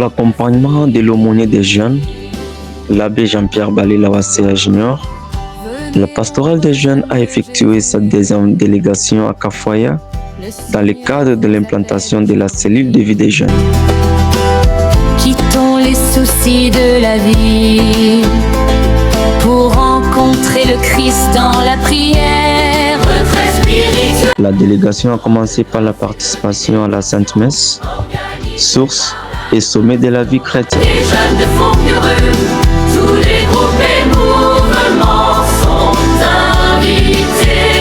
l'accompagnement de l'aumônier des jeunes, l'abbé Jean-Pierre Balé-Lawasséa Junior, la pastorale des jeunes a effectué sa deuxième délégation à Kafoya dans le cadre de l'implantation de la cellule de vie des jeunes. Quittons les soucis de la vie pour rencontrer le Christ dans la prière. La délégation a commencé par la participation à la Sainte Messe, source et sommet de la vie chrétienne. Les jeunes de Fonguereux, tous les groupes et mouvements sont invités.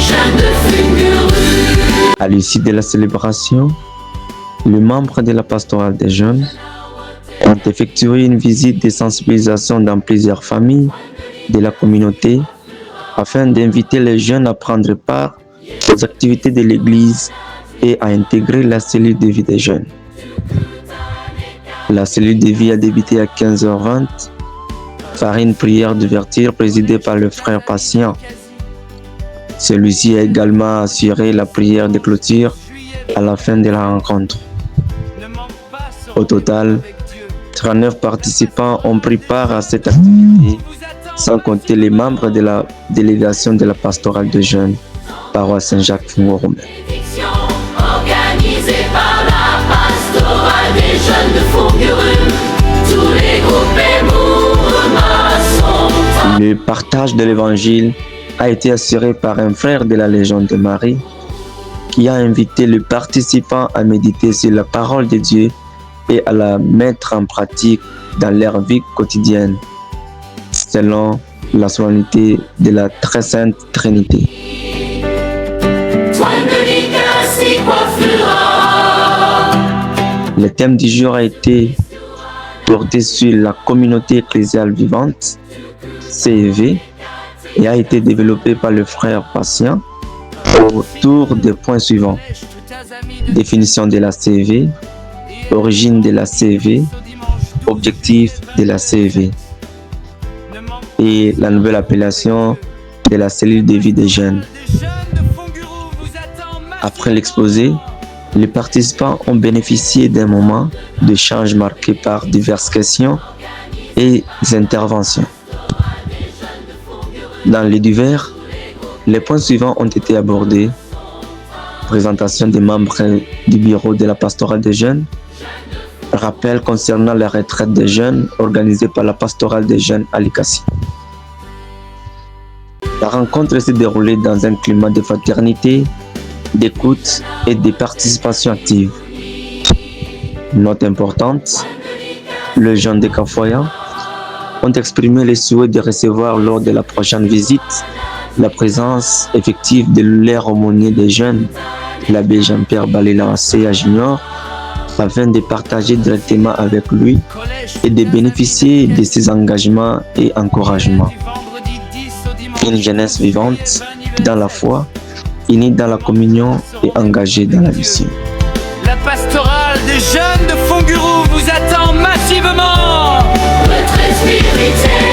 Jeunes de Fonguereux. À l'issue de la célébration, les membres de la pastorale des jeunes ont effectué une visite de sensibilisation dans plusieurs familles de la communauté afin d'inviter les jeunes à prendre part aux activités de l'Église et à intégrer la cellule de vie des jeunes. La cellule de vie a débuté à 15h20 par une prière d'ouverture présidée par le frère Patient. Celui-ci a également assuré la prière de clôture à la fin de la rencontre. Au total, 39 participants ont pris part à cette activité, sans compter les membres de la délégation de la pastorale de jeunes, paroisse Saint-Jacques-Fonguereux. Organisée par la pastorale des jeunes de Fonguereux, tous les groupes et mouvements sont. Le partage de l'évangile a été assuré par un frère de la Légion de Marie qui a invité les participants à méditer sur la parole de Dieu et à la mettre en pratique dans leur vie quotidienne, selon la solennité de la Très Sainte Trinité. Le thème du jour a été porté sur la communauté ecclésiale vivante, CEV, et a été développé par le frère Patient autour des points suivants: définition de la CEV, origine de la CEV, objectif de la CEV et la nouvelle appellation de la cellule de vie des jeunes. Après l'exposé, les participants ont bénéficié d'un moment d'échange marqué par diverses questions et interventions. Dans les divers, les points suivants ont été abordés: présentation des membres du bureau de la pastorale des jeunes, rappel concernant la retraite des jeunes organisée par la pastorale des jeunes à Likassi. La rencontre s'est déroulée dans un climat de fraternité, d'écoute et de participation active. Note importante, les jeunes de Kafoya ont exprimé le souhait de recevoir lors de la prochaine visite la présence effective de leur aumônier des jeunes, l'abbé Jean-Pierre Balé-Lawasséa Junior, afin de partager directement avec lui et de bénéficier de ses engagements et encouragements. Une jeunesse vivante dans la foi, unie dans la communion et engagée dans la mission. La pastorale des jeunes de Fonguereux vous attend massivement. Retrait spirituel.